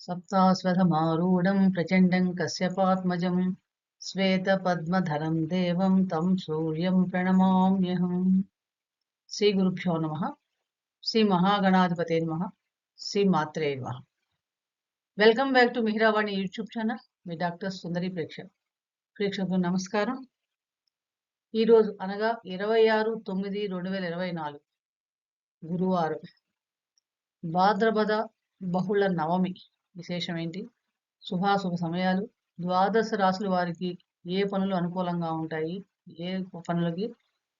सप्ताश्वतमारूढं प्रचण्डं कश्यपात्मजं श्वेतपद्मधरं देवं तं सूर्यं प्रणमाम्यहम्। श्री गुरुभ्यो नमः। श्री महागणाधिपते नमः। श्री मात्रे नमः। Welcome back to Mihiravani YouTube channel. మీ డాక్టర్ సుందరి ప్రేక్షకులకు నమస్కారం. ఈరోజు అనగా 26/9/2024 గురువారం, భాద్రపద బహుళ నవమి. విశేషం ఏంటి, శుభాశుభ సమయాలు, ద్వాదశ రాశుల వారికి ఏ పనులు అనుకూలంగా ఉంటాయి, ఏ పనులకి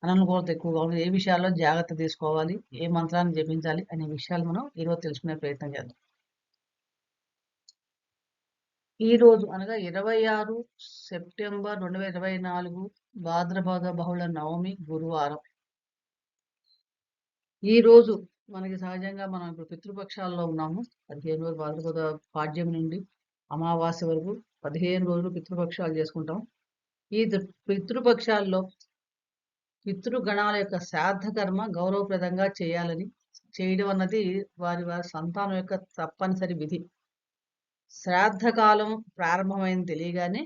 అననుకూలత ఎక్కువగా ఉంటుంది, ఏ విషయాల్లో జాగ్రత్త తీసుకోవాలి, ఏ మంత్రాన్ని జపించాలి అనే విషయాలు మనం ఈరోజు తెలుసుకునే ప్రయత్నం చేద్దాం. ఈ రోజు అనగా 26 సెప్టెంబర్ 2024 భాద్రపద బహుళ నవమి గురువారం. ఈ రోజు మనకి సహజంగా మనం ఇప్పుడు పితృపక్షాల్లో ఉన్నాము. 15 రోజులు భాద్రపద పాడ్యం నుండి అమావాస్య వరకు 15 రోజులు పితృపక్షాలు చేసుకుంటాం. ఈ పితృపక్షాల్లో పితృగణాల యొక్క శ్రాద్ధ కర్మ గౌరవప్రదంగా చేయడం అన్నది వారి సంతానం యొక్క తప్పనిసరి విధి. శ్రాద్ధకాలం ప్రారంభమైంది తెలియగానే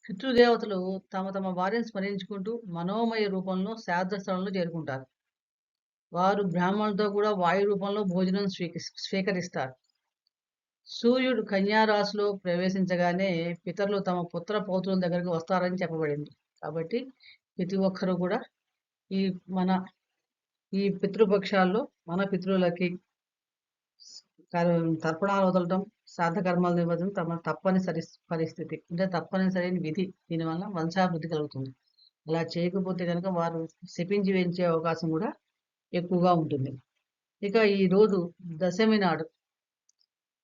పితృదేవతలు తమ తమ వారిని స్మరించుకుంటూ మనోమయ రూపంలో శ్రాద్ధ స్థలంలో చేరుకుంటారు. వారు బ్రాహ్మణులతో కూడా వాయు రూపంలో భోజనం స్వీకరిస్తారు. సూర్యుడు కన్యారాశిలో ప్రవేశించగానే పితరులు తమ పుత్ర పౌత్రుల దగ్గరకు వస్తారని చెప్పబడింది. కాబట్టి ప్రతి ఒక్కరూ కూడా ఈ పితృపక్షాల్లో మన పితృలకి తర్పణాలు వదలడం, శ్రాద్ధ కర్మాలు నిర్వహించడం తప్పనిసరి పరిస్థితి, అంటే తప్పనిసరి విధి. దీనివల్ల వంశాభివృద్ధి కలుగుతుంది. అలా చేయకపోతే కనుక వారు శపించి వేయించే అవకాశం కూడా ఎక్కువగా ఉంటుంది. ఇక ఈ రోజు దశమి నాడు,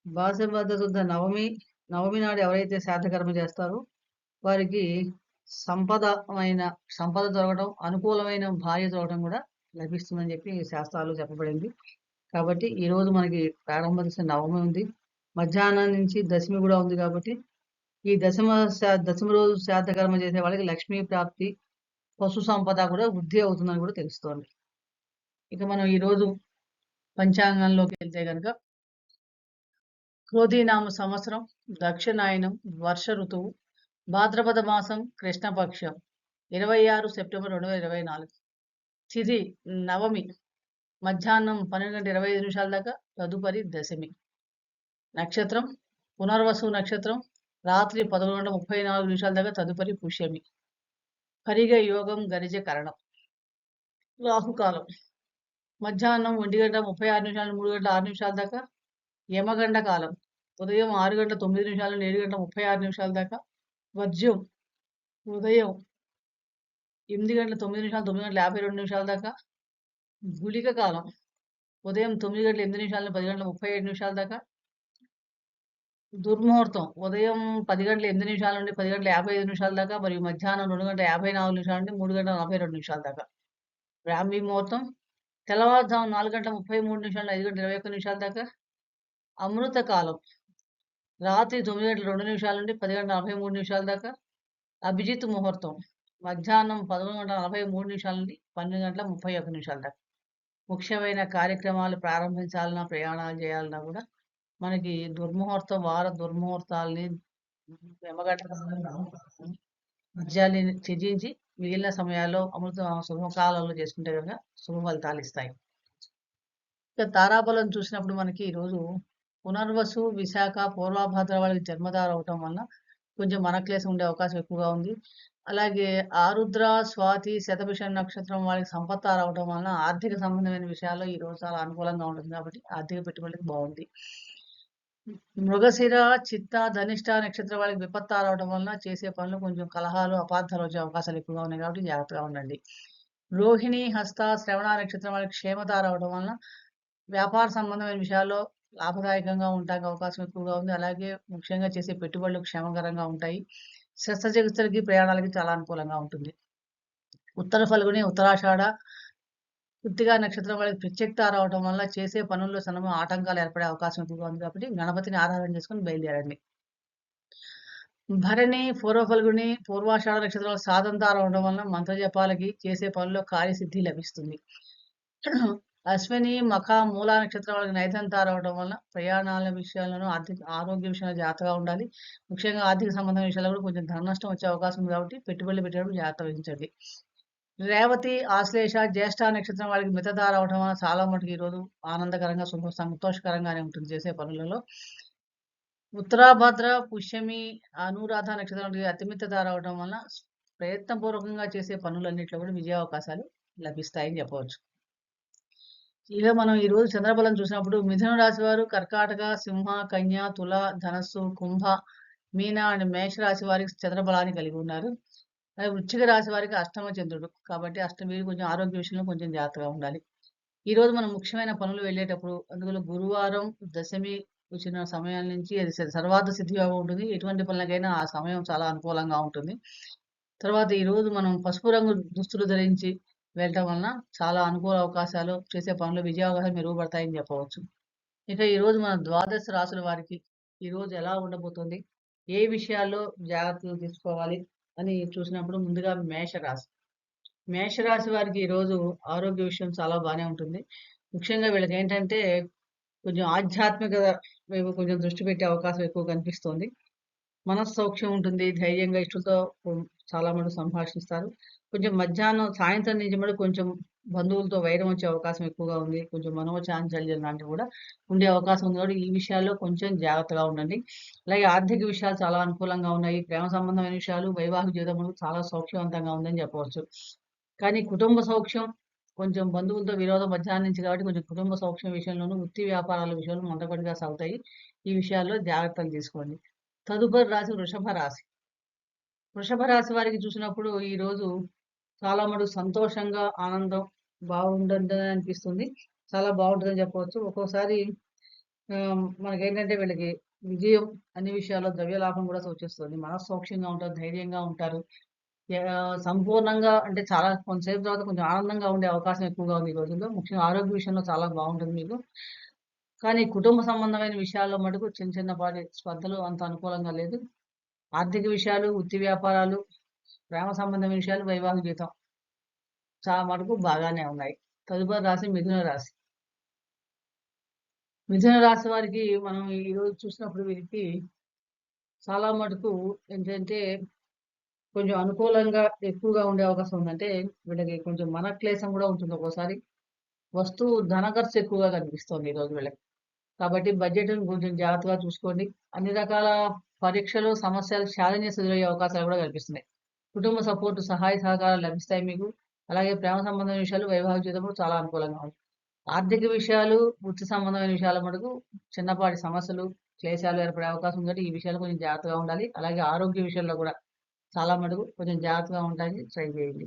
భాద్రపద శుద్ధ నవమి నాడు ఎవరైతే శ్రాద్ధకర్మ చేస్తారో వారికి సంపద దొరకడం, అనుకూలమైన భార్య దొరకడం కూడా లభిస్తుందని చెప్పి శాస్త్రాలు చెప్పబడింది. కాబట్టి ఈ రోజు మనకి ప్రారంభ దశ నవమి ఉంది, మధ్యాహ్నం నుంచి దశమి కూడా ఉంది. కాబట్టి ఈ దశమి రోజు శ్రాద్ధకర్మ చేసే వాళ్ళకి లక్ష్మీ ప్రాప్తి, పశు సంపద కూడా వృద్ధి అవుతుందని కూడా తెలుస్తోంది. ఇక మనం ఈరోజు పంచాంగంలోకి వెళ్తే కనుక క్రోధీనామ సంవత్సరం, దక్షిణాయనం, వర్ష ఋతువు, భాద్రపద మాసం, కృష్ణపక్షం, 26 సెప్టెంబర్ 2024. తిథి నవమి, మధ్యాహ్నం 12:25 దాకా, తదుపరి దశమి. నక్షత్రం పునర్వసు నక్షత్రం, రాత్రి 11:34 దాకా, తదుపరి పుష్యమి. పరిగ యోగం, గరిజ కరణం. రాహుకాలం మధ్యాహ్నం 1:36 నుండి 3:06 దాకా, యమగండ కాలం ఉదయం 6:09 నుండి 7:36 దాకా, వర్జ్యం ఉదయం 8:09 నుండి 9:52 దాకా, గుళిక కాలం ఉదయం 9:08 నుండి 10:37 దాకా, దుర్ముహూర్తం ఉదయం 10:08 నుండి 10:55 దాకా, మరియు మధ్యాహ్నం 2:54 నుండి 3:42 దాకా. బ్రాహ్మీ ముహూర్తం తెల్లవారుజాము 4:33 నుండి 5:21 దాకా. అమృత కాలం రాత్రి 9:02 నుండి 10:43 దాకా. అభిజిత్ ముహూర్తం మధ్యాహ్నం 11:43 నుండి 12:31 దాకా. ముఖ్యమైన కార్యక్రమాలు ప్రారంభించాలన్నా, ప్రయాణాలు చేయాలన్నా కూడా మనకి వార దుర్ముహూర్తాలని, మధ్యాన్ని త్యజించి మిగిలిన సమయాల్లో అమృత శుభకాలంలో చేసుకుంటే కనుక శుభ ఫలితాలు ఇస్తాయి. ఇక తారాబలం చూసినప్పుడు మనకి ఈరోజు పునర్వసు, విశాఖ, పూర్వభాద్ర వాళ్ళకి జన్మదారు అవటం వల్ల కొంచెం మనక్లేశం ఉండే అవకాశం ఎక్కువగా ఉంది. అలాగే ఆరుద్ర, స్వాతి, శతభిష నక్షత్రం వాళ్ళకి సంపత్తారు అవడం వలన ఆర్థిక సంబంధమైన విషయాల్లో ఈ రోజు చాలా అనుకూలంగా ఉంటుంది. కాబట్టి ఆర్థిక పెట్టుబడికి బాగుంది. మృగశిర, చిత్త, ధనిష్ట నక్షత్రం వాళ్ళకి విపత్తారు అవడం వలన చేసే పనులు కొంచెం కలహాలు, అపార్థాలు వచ్చే అవకాశాలు ఎక్కువగా ఉన్నాయి. కాబట్టి జాగ్రత్తగా ఉండండి. రోహిణి, హస్త, శ్రవణ నక్షత్రం వాళ్ళకి క్షేమతారు అవడం వలన వ్యాపార సంబంధమైన విషయాల్లో లాభదాయకంగా ఉండడానికి అవకాశం ఎక్కువగా ఉంది. అలాగే ముఖ్యంగా చేసే పెట్టుబడులు క్షేమకరంగా ఉంటాయి. శస్త్రచికిత్సలకి, ప్రయాణాలకి చాలా అనుకూలంగా ఉంటుంది. ఉత్తర ఫల్గుని, ఉత్తరాషాఢ, కృత్తిక నక్షత్రం వాళ్ళకి ప్రత్యక్తారు అవడం వల్ల చేసే పనుల్లో సన్నమ ఆటంకాలు ఏర్పడే అవకాశం ఎక్కువగా ఉంది. కాబట్టి గణపతిని ఆరాధన చేసుకుని బయలుదేరండి. భరణి, పూర్వ ఫల్గుని, పూర్వాషాఢ నక్షత్రాలు సాధంతారు అవడం వల్ల మంత్ర జపాలకి, చేసే పనుల్లో కార్యసిద్ధి లభిస్తుంది. అశ్విని, మఖ, మూలా నక్షత్రం వాళ్ళకి నైతం తారవడం వలన ప్రయాణాల విషయాల్లోనూ, ఆరోగ్య విషయంలో జాగ్రత్తగా ఉండాలి. ముఖ్యంగా ఆర్థిక సంబంధమైన విషయాల్లో కూడా కొంచెం ధన నష్టం వచ్చే అవకాశం ఉంది కాబట్టి పెట్టుబడులు పెట్టేటప్పుడు జాగ్రత్త వహించండి. రేవతి, ఆశ్లేష, జ్యేష్ఠ నక్షత్రం వాళ్ళకి మితధార అవడం వలన చాలా మటుకు ఈరోజు ఆనందకరంగా, సంతోషకరంగానే ఉంటుంది చేసే పనులలో. ఉత్తరాభద్ర, పుష్యమి, అనురాధ నక్షత్రానికి అతిమితధార అవడం వలన ప్రయత్నపూర్వకంగా చేసే పనులన్నిట్లో కూడా విజయావకాశాలు లభిస్తాయని చెప్పవచ్చు. ఇక మనం ఈరోజు చంద్రబలం చూసినప్పుడు మిథున రాశి వారు కర్కాటక, సింహ, కన్య, తుల, ధనస్సు, కుంభ, మీన అండ్ మేష రాశి వారికి చంద్రబలాన్ని కలిగి ఉన్నారు. అలాగే వృశ్చిక రాశి వారికి అష్టమ చంద్రుడు కాబట్టి వీరు కొంచెం ఆరోగ్య విషయంలో కొంచెం జాగ్రత్తగా ఉండాలి. ఈ రోజు మనం ముఖ్యమైన పనులు వెళ్ళేటప్పుడు అందులో గురువారం దశమి వచ్చిన సమయాల నుంచి అది సర్వార్థ సిద్ధిగా ఉంటుంది. ఎటువంటి పనులకైనా ఆ సమయం చాలా అనుకూలంగా ఉంటుంది. తర్వాత ఈ రోజు మనం పసుపు రంగు దుస్తులు ధరించి వెళ్ళటం వలన చాలా అనుకూల అవకాశాలు, చేసే పనులు విజయావకాశాలు మెరుగుపడతాయని చెప్పవచ్చు. ఇక ఈరోజు మన ద్వాదశ రాశుల వారికి ఈరోజు ఎలా ఉండబోతుంది? ఏ విషయాల్లో జాగ్రత్తలు తీసుకోవాలి అని చూసినప్పుడు ముందుగా మేషరాశి. మేషరాశి వారికి ఈరోజు ఆరోగ్య విషయం చాలా బానే ఉంటుంది. ముఖ్యంగా వీళ్ళకేంటంటే కొంచెం ఆధ్యాత్మికత వైపు కొంచెం దృష్టి పెట్టే అవకాశం ఎక్కువ కనిపిస్తోంది. మనస్సౌఖ్యం ఉంటుంది. ధైర్యంగా ఇష్టలతో చాలా మటుకు సంభాషిస్తారు. కొంచెం సాయంత్రం నుంచి మటుకు కొంచెం బంధువులతో వైరం వచ్చే అవకాశం ఎక్కువగా ఉంది. కొంచెం మనోచాంచల్యం లాంటివి కూడా ఉండే అవకాశం ఉంది కాబట్టి ఈ విషయాల్లో కొంచెం జాగ్రత్తగా ఉండండి. అలాగే ఆర్థిక విషయాలు చాలా అనుకూలంగా ఉన్నాయి. ప్రేమ సంబంధమైన విషయాలు, వైవాహిక జీవితం మటుకు చాలా సౌఖ్యవంతంగా ఉందని చెప్పవచ్చు. కానీ కుటుంబ సౌఖ్యం కొంచెం బంధువులతో విరోధం మధ్యాహ్నం నుంచి కాబట్టి కొంచెం కుటుంబ సౌఖ్యం విషయంలోనూ, వృత్తి వ్యాపారాల విషయంలో మందకొడిగా సాగుతాయి. ఈ విషయాల్లో జాగ్రత్తలు తీసుకోండి. తదుపరి రాశి వృషభ రాశి. వృషభ రాశి వారికి చూసినప్పుడు ఈరోజు చాలా మటుకు సంతోషంగా, ఆనందం బాగుంటుందని అనిపిస్తుంది. చాలా బాగుంటుందని చెప్పవచ్చు. ఒక్కోసారి మనకేంటంటే వీళ్ళకి విజయం అన్ని విషయాల్లో ద్రవ్య లాభం కూడా సూచిస్తుంది. మనస్సౌఖ్యంగా ఉంటారు, ధైర్యంగా ఉంటారు. సంపూర్ణంగా అంటే చాలా కొంతసేపు తర్వాత కొంచెం ఆనందంగా ఉండే అవకాశం ఎక్కువగా ఉంది ఈ రోజుల్లో. ముఖ్యంగా ఆరోగ్య విషయంలో చాలా బాగుంటుంది మీకు. కానీ కుటుంబ సంబంధమైన విషయాల్లో మటుకు చిన్నపాటి స్పర్ధలు అంత అనుకూలంగా లేదు. ఆర్థిక విషయాలు, వృత్తి వ్యాపారాలు, ప్రేమ సంబంధమైన విషయాలు, వైవాహిక జీవితం చాలా మటుకు బాగానే ఉన్నాయి. తదుపరి రాశి మిథున రాశి. మిథున రాశి వారికి మనం ఈరోజు చూసినప్పుడు వీరికి చాలా మటుకు ఏంటంటే కొంచెం అనుకూలంగా ఎక్కువగా ఉండే అవకాశం ఉంది. అంటే వీళ్ళకి కొంచెం మనక్లేశం కూడా ఉంటుంది ఒక్కోసారి. ధన ఖర్చు ఎక్కువగా కనిపిస్తోంది ఈరోజు వీళ్ళకి. కాబట్టి బడ్జెట్‌ని కొంచెం జాగ్రత్తగా చూసుకోండి. అన్ని రకాల పరీక్షలు, సమస్యలు ఛాలెంజెస్ ఎదురయ్యే అవకాశాలు కూడా కనిపిస్తున్నాయి. కుటుంబ సపోర్ట్, సహాయ సహకారాలు లభిస్తాయి మీకు. అలాగే ప్రేమ సంబంధమైన విషయాలు, వైవాహిక జీవితం కూడా చాలా అనుకూలంగా ఉంది. ఆర్థిక విషయాలు, వృత్తి సంబంధమైన విషయాల మటుకు చిన్నపాటి సమస్యలు, క్లేశాలు ఏర్పడే అవకాశం ఉంది కాబట్టి ఈ విషయాలు కొంచెం జాగ్రత్తగా ఉండాలి. అలాగే ఆరోగ్య విషయంలో కూడా చాలా మటుకు కొంచెం జాగ్రత్తగా ఉండటానికి ట్రై చేయండి.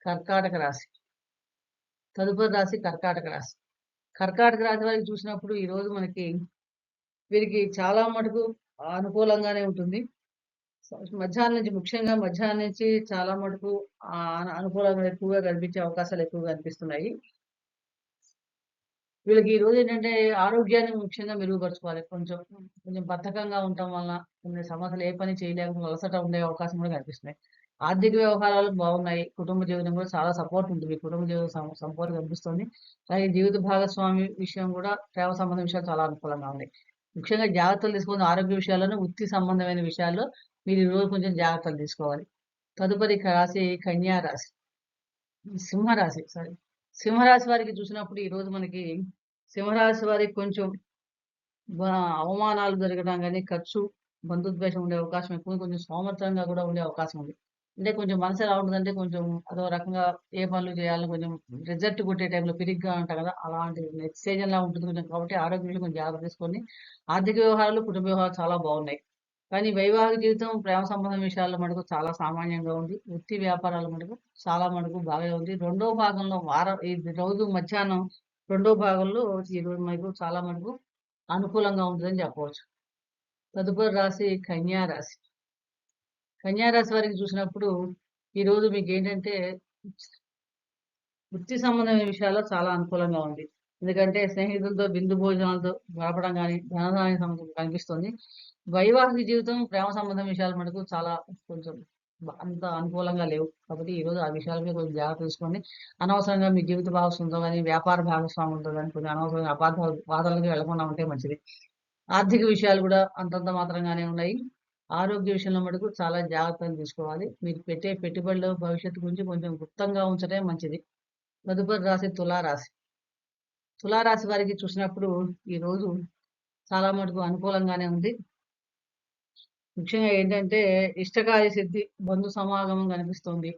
కర్కాటక రాశి. తదుపరి రాశి కర్కాటక రాశి. కర్కాటక రాశి వారికి చూసినప్పుడు ఈరోజు వీరికి చాలా మటుకు అనుకూలంగానే ఉంటుంది. ముఖ్యంగా మధ్యాహ్నం నుంచి చాలా మటుకు అనుకూలంగా ఎక్కువగా కనిపించే అవకాశాలు ఎక్కువగా కనిపిస్తున్నాయి. వీళ్ళకి ఈ రోజు ఏంటంటే ఆరోగ్యాన్ని ముఖ్యంగా మెరుగుపరుచుకోవాలి. కొంచెం బద్ధకంగా ఉండటం వలన కొన్ని సమస్యలు ఏ పని చేయలేకుండా అలసట ఉండే అవకాశం కూడా కనిపిస్తున్నాయి. ఆర్థిక వ్యవహారాలు బాగున్నాయి. కుటుంబ జీవితం కూడా చాలా సపోర్ట్ ఉంటుంది. కుటుంబ జీవితం సపోర్ట్ కనిపిస్తుంది. అలాగే జీవిత భాగస్వామి విషయం కూడా ప్రేమ సంబంధం విషయాలు చాలా అనుకూలంగా ఉన్నాయి. ముఖ్యంగా జాగ్రత్తలు తీసుకుని ఆరోగ్య విషయాల్లోనూ, వృత్తి సంబంధమైన విషయాల్లో మీరు ఈ రోజు కొంచెం జాగ్రత్తలు తీసుకోవాలి. తదుపరి రాశి కన్యా రాశి. సింహరాశి సారీ. సింహరాశి వారికి చూసినప్పుడు ఈ రోజు సింహరాశి వారికి కొంచెం అవమానాలు జరగడం గాని, ఖర్చు, బంధుద్వేషం ఉండే అవకాశం ఎక్కువ. కొంచెం సోమరితనంగా కూడా ఉండే అవకాశం ఉంది. అంటే కొంచెం మనసు ఎలా ఉంటదంటే కొంచెం అదో రకంగా ఏ పనులు చేయాలన్నా కొంచెం రిజల్ట్ కొట్టే టైంలో పిరిగ్గా అంటాం కదా! అలాంటి నిస్సేజంలా ఉంటుంది కొంచెం. కాబట్టి ఆరోగ్య విషయం కొంచెం జాగ్రత్త తీసుకోండి. ఆర్థిక వ్యవహారాలు, కుటుంబ వ్యవహారాలు చాలా బాగున్నాయి. కానీ వైవాహిక జీవితం, ప్రేమ సంబంధం విషయాల్లో మటుకు చాలా సామాన్యంగా ఉంది. వృత్తి వ్యాపారాల మటుకు చాలా మటుకు బాగా ఉంది. రెండో భాగంలో ఈ రోజు మధ్యాహ్నం రెండో భాగంలో ఈరోజు మీకు చాలా మటుకు అనుకూలంగా ఉంటుందని చెప్పవచ్చు. తదుపరి రాశి కన్యా రాశి. కన్యా రాశి వారికి చూసినప్పుడు ఈరోజు మీకేంటంటే వృత్తి సంబంధమైన విషయాల్లో చాలా అనుకూలంగా ఉంది. ఎందుకంటే స్నేహితులతో విందు భోజనాలతో గడపడం గాని, ధనధాన్య సమస్య కనిపిస్తుంది. వైవాహిక జీవితం, ప్రేమ సంబంధం విషయాల మటుకు చాలా కొంచెం అంత అనుకూలంగా లేవు. కాబట్టి ఈరోజు ఆ విషయాల మీద కొంచెం జాగ్రత్త తీసుకోండి. అనవసరంగా మీ జీవిత భాగస్వామితో గాని, వ్యాపార భాగస్వాములతో గాని కొంచెం అనవసరంగా అపార్థాలు వాదనలకి వెళ్ళకుండా ఉంటే మంచిది. ఆర్థిక విషయాలు కూడా అంతంత మాత్రంగానే ఉన్నాయి. ఆరోగ్య విషయంలో మటుకు చాలా జాగ్రత్తలు తీసుకోవాలి. మీరు పెట్టే పెట్టుబడిలో భవిష్యత్తు గురించి కొంచెం గుప్తంగా ఉంచడమే మంచిది. తదుపరి రాశి తులారాశి. తులారాశి వారికి చూసినప్పుడు ఈరోజు చాలా మటుకు అనుకూలంగానే ఉంది. ముఖ్యంగా ఏంటంటే ఇష్టకార్య సిద్ధి, బంధు సమాగమం కనిపిస్తుంది.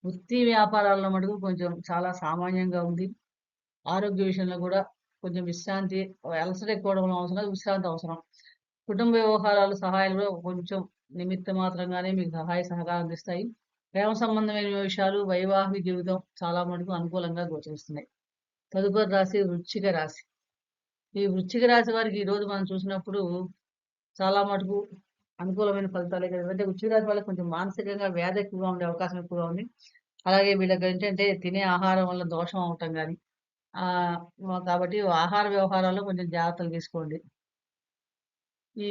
వృత్తి వ్యాపారాల్లో మటుకు కొంచెం చాలా సామాన్యంగా ఉంది. ఆరోగ్య విషయంలో కూడా కొంచెం విశ్రాంతి, అలసట ఎక్కువ అవ్వడం అవసరం లేదు. విశ్రాంతి అవసరం. కుటుంబ వ్యవహారాలు, సహాయాలు కూడా కొంచెం నిమిత్త మాత్రంగానే మీకు సహాయ సహకారం అందిస్తాయి. ప్రేమ సంబంధమైన విషయాలు, వైవాహిక జీవితం చాలా మటుకు అనుకూలంగా గోచరిస్తున్నాయి. తదుపరి రాశి వృశ్చిక రాశి. ఈ వృశ్చిక రాశి వారికి ఈరోజు మనం చూసినప్పుడు చాలా మటుకు అనుకూలమైన ఫలితాలే కదా! అంటే వృశ్చిక రాశి వాళ్ళకి కొంచెం మానసికంగా వ్యాధి ఎక్కువగా ఉండే అవకాశం ఎక్కువగా ఉంది. అలాగే వీళ్ళకేంటంటే తినే ఆహారం వల్ల దోషం అవ్వటం గాని, ఆహ్, కాబట్టి ఆహార వ్యవహారాల్లో కొంచెం జాగ్రత్తలు తీసుకోండి. ఈ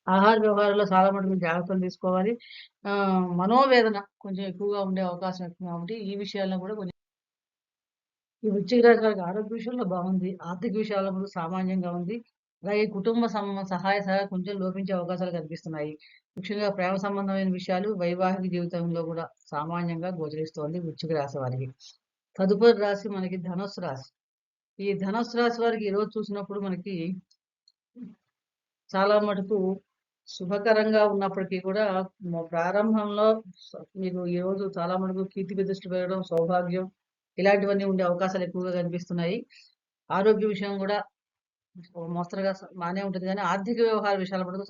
ఆహార వ్యవహారాల్లో చాలా మటుకు జాగ్రత్తలు తీసుకోవాలి. మనోవేదన కొంచెం ఎక్కువగా ఉండే అవకాశం ఎక్కువ కాబట్టి ఈ విషయాల్లో కూడా కొంచెం ఈ వృశ్చిక రాశి వారికి ఆరోగ్య విషయంలో బాగుంది. ఆర్థిక విషయాల్లో కూడా సామాన్యంగా ఉంది. అలాగే కుటుంబ సహాయ సహకారం కొంచెం లోపించే అవకాశాలు కనిపిస్తున్నాయి. ముఖ్యంగా ప్రేమ సంబంధమైన విషయాలు, వైవాహిక జీవితంలో కూడా సామాన్యంగా గోచరిస్తోంది వృశ్చిక రాశి వారికి. తదుపరి రాశి మనకి ధనుస్సు రాశి. ఈ ధనుస్సు రాశి వారికి ఈరోజు చూసినప్పుడు మనకి చాలా మటుకు శుభకరంగా ఉన్నప్పటికీ కూడా ప్రారంభంలో మీకు ఈరోజు చాలా మటుకు కీర్తి ప్రతిష్టలు పెరగడం, సౌభాగ్యం ఇలాంటివన్నీ ఉండే అవకాశాలు ఎక్కువగా కనిపిస్తున్నాయి. ఆరోగ్య విషయం కూడా మోస్తరుగా బానే ఉంటుంది గానీ, ఆర్థిక వ్యవహార విషయాల మటుకు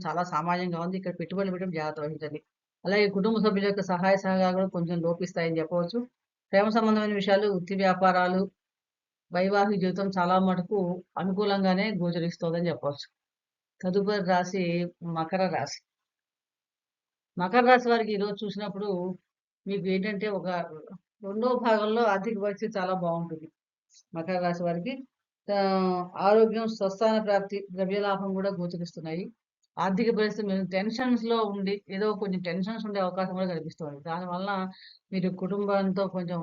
చాలా సామాన్యంగా ఉంది. ఇక్కడ పెట్టుబడులు పెట్టడం జాగ్రత్త వహించండి. అలాగే కుటుంబ సభ్యుల యొక్క సహాయ సహకారాలు కొంచెం లోపిస్తాయని చెప్పవచ్చు. ప్రేమ సంబంధమైన విషయాలు, వృత్తి వ్యాపారాలు, వైవాహిక జీవితం చాలా మటుకు అనుకూలంగానే గోచరిస్తోందని చెప్పవచ్చు. తదుపరి రాశి మకర రాశి. మకర రాశి వారికి ఈరోజు చూసినప్పుడు మీకు ఏంటంటే ఒక రెండో భాగంలో ఆర్థిక పరిస్థితి చాలా బావుంటుంది. మకర రాశి వారికి ఆరోగ్యం, స్వస్థాన ప్రాప్తి, ద్రవ్యలాభం కూడా గోచరిస్తున్నాయి. ఆర్థిక పరిస్థితి మీరు టెన్షన్స్‌లో ఉండి ఏదో కొంచెం టెన్షన్స్ ఉండే అవకాశం కూడా కనిపిస్తోంది. దానివలన మీరు కుటుంబంతో కొంచెం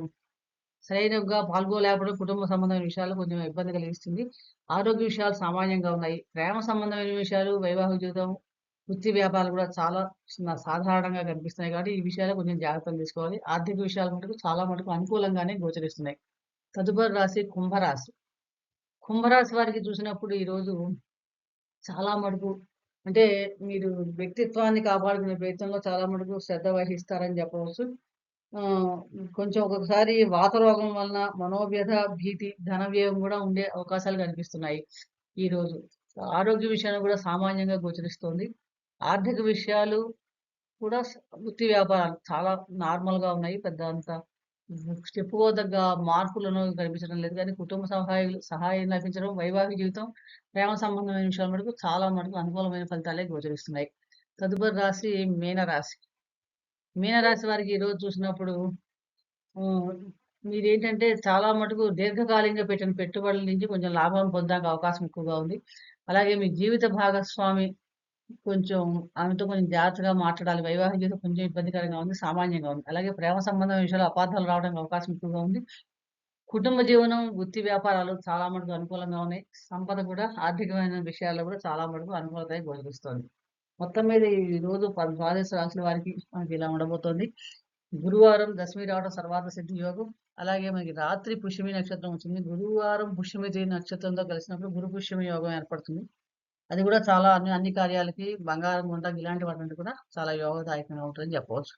సరైనవిగా పాల్గొలేకపోవడం కుటుంబ సంబంధమైన విషయాల్లో కొంచెం ఇబ్బంది కలిగిస్తుంది. ఆరోగ్య విషయాలు సామాన్యంగా ఉన్నాయి. ప్రేమ సంబంధమైన విషయాలు, వైవాహిక జీవితం, వృత్తి వ్యాపారాలు కూడా చాలా సాధారణంగా కనిపిస్తున్నాయి కాబట్టి, ఈ విషయాల్లో కొంచెం జాగ్రత్తలు తీసుకోవాలి. ఆర్థిక విషయాలు మటుకు చాలా మటుకు అనుకూలంగానే గోచరిస్తున్నాయి. తదుపరి రాశి కుంభరాశి. కుంభరాశి వారికి చూసినప్పుడు ఈరోజు చాలా మటుకు అంటే మీరు వ్యక్తిత్వాన్ని కాపాడుకునే ప్రయత్నంలో చాలా మటుకు శ్రద్ధ వహిస్తారని చెప్పవచ్చు. ఆహ్, కొంచెం ఒక్కొక్కసారి వాత రోగం వలన మనోవ్యధ, భీతి, ధన వ్యయం గూడా ఉండే అవకాశాలు కనిపిస్తున్నాయి ఈరోజు. ఆరోగ్య విషయంలో కూడా సామాన్యంగా గోచరిస్తోంది. ఆర్థిక విషయాలు కూడా వృత్తి వ్యాపారాలు చాలా నార్మల్‌గా ఉన్నాయి. పెద్ద అంత చెప్పుకోదగ్గ మార్పులను కనిపించడం లేదు కానీ, కుటుంబ సహాయం లభించడం, వైవాహిక జీవితం, ప్రేమ సంబంధమైన విషయాల మటుకు చాలా మటుకు అనుకూలమైన ఫలితాలే గోచరిస్తున్నాయి. తదుపరి రాశి మీనరాశి. మీనరాశి వారికి ఈరోజు చూసినప్పుడు హ్మ్. మీరేంటంటే చాలా మటుకు దీర్ఘకాలికంగా పెట్టిన పెట్టుబడుల నుంచి కొంచెం లాభం పొందడానికి అవకాశం ఎక్కువగా ఉంది. అలాగే మీ జీవిత భాగస్వామి కొంచెం ఆమెతో కొంచెం జాగ్రత్తగా మాట్లాడాలి. వైవాహిక జీవితం కొంచెం ఇబ్బందికరంగా ఉంది. సామాన్యంగా ఉంది. అలాగే ప్రేమ సంబంధం విషయాల్లో అపార్థాలు రావడానికి అవకాశం ఎక్కువగా ఉంది. కుటుంబ జీవనం, వృత్తి వ్యాపారాలు చాలా మటుకు అనుకూలంగా ఉన్నాయి. సంపద కూడా ఆర్థికమైన విషయాల్లో కూడా చాలా మటుకు అనుకూలతగా గోచరిస్తోంది. మొత్తం మీద ఈ రోజు ద్వాదశ రాశుల వారికి మనకి ఇలా ఉండబోతోంది. గురువారం దశమి రావడం సర్వార్థ సిద్ధి యోగం. అలాగే మనకి రాత్రి పుష్యమి నక్షత్రం వచ్చింది. గురువారం పుష్యమితి నక్షత్రంతో కలిసినప్పుడు గురు పుష్యమి యోగం ఏర్పడుతుంది. అది కూడా చాలా అన్ని కార్యాలకి బంగారం కొంటానికి ఇలాంటి వాటికి కూడా చాలా యోగదాయకంగా ఉంటుందని చెప్పవచ్చు.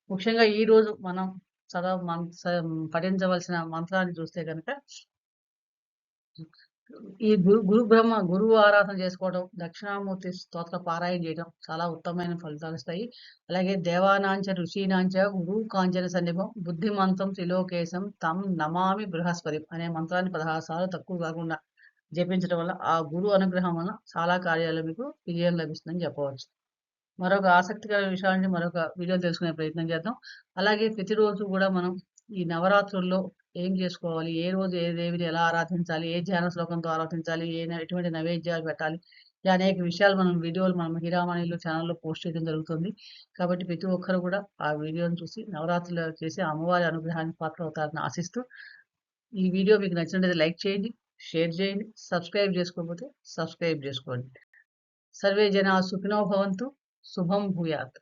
ముఖ్యంగా ఈరోజు మనం చదవ మం స పఠించవలసిన మంత్రాన్ని చూస్తే గనక ఈ గురువు ఆరాధన చేసుకోవడం, దక్షిణామూర్తి స్తోత్ర పారాయణ చేయడం చాలా ఉత్తమమైన ఫలితాలిస్తాయి. అలాగే దేవానాంచ ఋషీనాంచ గురు కాంచన సన్నిభం బుద్ధిమంతం త్రిలోకేశం తం నమామి బృహస్పతి అనే మంత్రాన్ని 16 సార్లు తక్కువ కాకుండా జపించడం వల్ల ఆ గురువు అనుగ్రహం వలన చాలా కార్యాల్లో మీకు విజయం లభిస్తుందని చెప్పవచ్చు. మరొక ఆసక్తికర విషయాన్ని మరొక వీడియోలో తెలుసుకునే ప్రయత్నం చేద్దాం. అలాగే ప్రతిరోజు కూడా మనం ఈ నవరాత్రుల్లో ఏం చేసుకోవాలి? ఏ రోజు ఏ దేవిని ఎలా ఆరాధించాలి? ఏ ధ్యాన శ్లోకంతో ఆరాధించాలి? ఎటువంటి నైవేద్యాలు పెట్టాలి? ఇలా అనేక విషయాలు వీడియోలు మనం హీరామణిలో ఛానల్‌లో పోస్ట్ చేయడం జరుగుతుంది. కాబట్టి ప్రతి ఒక్కరు కూడా ఆ వీడియోని చూసి నవరాత్రులు చేసి అమ్మవారి అనుగ్రహానికి పాత్రవుతారని ఆశిస్తూ, ఈ వీడియో మీకు నచ్చినట్లయితే లైక్ చేయండి, షేర్ చేయండి, సబ్స్క్రైబ్ చేసుకోకపోతే సబ్స్క్రైబ్ చేసుకోండి. సర్వే జనా సుఖినో భవంతు. శుభం భూయాత్.